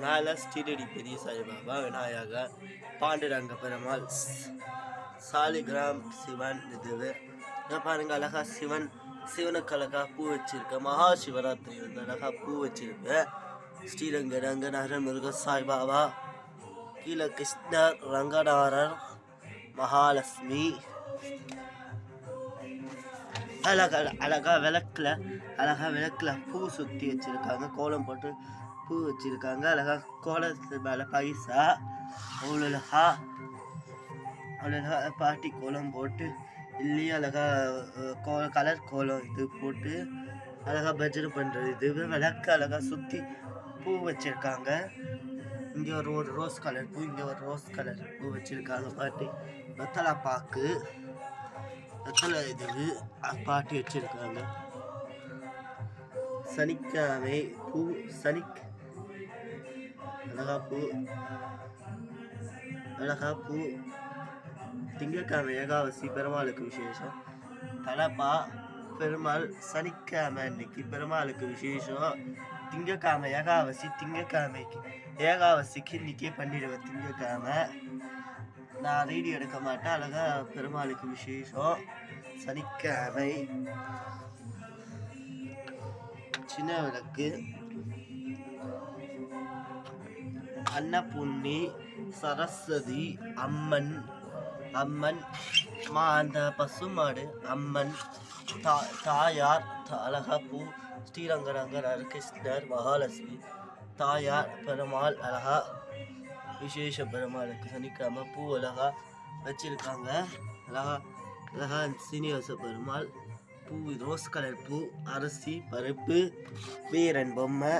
மேலே ஸ்ரீரடி பெரிய சாய்பாபா, விநாயகர், பாண்டுரங்க பெருமாள், சாலிகிராம் சிவன். இதுவே பாருங்க, அழகா சிவனுக்கு அழகா பூ வச்சிருக்க. மகா சிவராத்திரி வந்து அழகா பூ வச்சிருக்க. ஸ்ரீரங்க ரங்கநாதர், முருக சாய்பாபா, கீழே கிருஷ்ணர், ரங்கநாதர், மகாலட்சுமி. அழகா விளக்குல பூ சுற்றி வச்சிருக்காங்க. கோலம் போட்டு பூ வச்சிருக்காங்க. அழகா கோலத்து மேலே பைசா அவ்வளோ பாட்டி கோலம் போட்டு இல்லையே அழகா கலர் கோலம் இது போட்டு அழகா பஜனை பண்றது. இது விளக்கு அழகா சுற்றி பூ வச்சிருக்காங்க. இங்கே ஒரு ரோஸ் கலர் பூ, இங்கே ஒரு ரோஸ் கலர் பூ வச்சிருக்காங்க. பாட்டி வெத்தலை பாக்கு, வெத்தலை இது பாட்டி வச்சிருக்காங்க. சனிக்கிழமை பூ, அழகா பூ. திங்கக்கிழமை ஏகாதசி பெருமாளுக்கு விசேஷம். தலப்பா பெருமாள் சனிக்கிழமை அன்னைக்கு பெருமாளுக்கு விசேஷம். திங்கக்கிழமை ஏகாதசி, ஏகாதசிக்கு இன்னைக்கே பண்ணிடுவேன். திங்கக்கிழமை நான் ரீடி எடுக்க மாட்டேன். அழகா பெருமாளுக்கு விசேஷம். சனிக்கிழமை சின்ன விளக்கு, அன்னபூர்ணி, சரஸ்வதி, அம்மன், அந்த பசுமாடு, அம்மன், தாயார், அழகா பூ, ஸ்ரீரங்கரங்கர், கிருஷ்ணர், மகாலட்சுமி, தாயார், பெருமாள். அழகா விசேஷ பெருமாளுக்கு சனிக்கிழமை பூ அழகா வச்சிருக்காங்க. அழகா சீனிவாச பெருமாள் பூ, ரோஸ் கலர் பூ, அரிசி பருப்பு, வீரன் பொம்மை.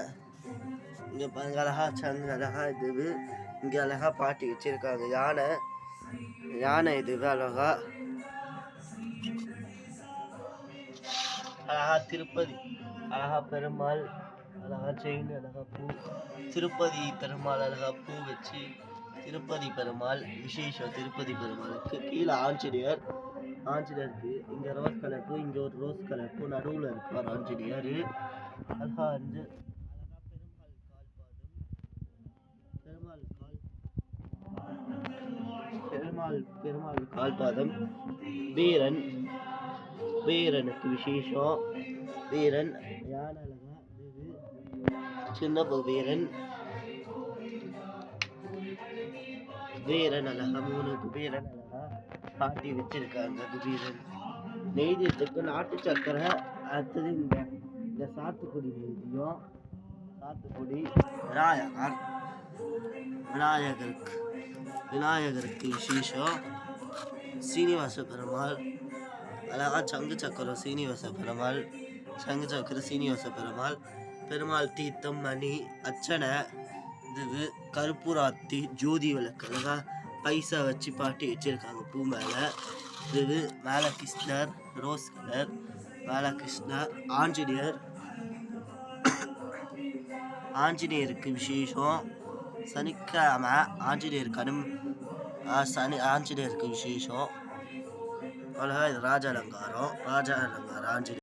இங்கே பாருங்க அழகா அழகா இது. இங்கே அழகா பாட்டி வச்சிருக்காங்க. யானை இதுவே அழகா திருப்பதி, அழகா பெருமாள், அழகா செயின், அழகா பூ, திருப்பதி பெருமாள் அழகா பூ வச்சு. திருப்பதி பெருமாள் விசேஷம். திருப்பதி பெருமாளுக்கு கீழே ஆஞ்சநேயருக்கு இங்கே ரோஸ் கலர் பூ, இங்கே ஒரு ரோஸ் கலர் பூ, நடுவில் இருக்கார் ஆஞ்சநேயர். அழகா பெருமாள் கால்பாதம். வீரனுக்கு விசேஷம். வீரன் யானை அழகா சின்ன வீரன் அழகா 3 குபீரன் அழகா பாட்டி வச்சிருக்காங்க. குபீரன் நெய்தியத்துக்கு நாட்டு சக்கரை. அடுத்தது இந்த சாத்துக்குடி நெய்தியம். சாத்துக்குடி விநாயகருக்கு விசேஷம். சீனிவாச பெருமாள் அழகா சங்கு சக்கரம், சீனிவாச பெருமாள். பெருமாள் தீர்த்தம், மணி, அச்சனை, இது கருப்பூராத்தி, ஜோதி விளக்கு அழகா பைசா வச்சு பாட்டி வச்சிருக்காங்க பூ மேலே. இது மேலே கிருஷ்ணர், ரோஸ் கலர் மேலே கிருஷ்ணர். ஆஞ்சநேயருக்கு விசேஷம். சனிக்கிழமை ஆஞ்சநேயருக்கு விசேஷம். அழகா இது ராஜ அலங்காரம் ஆஞ்சநேயர்.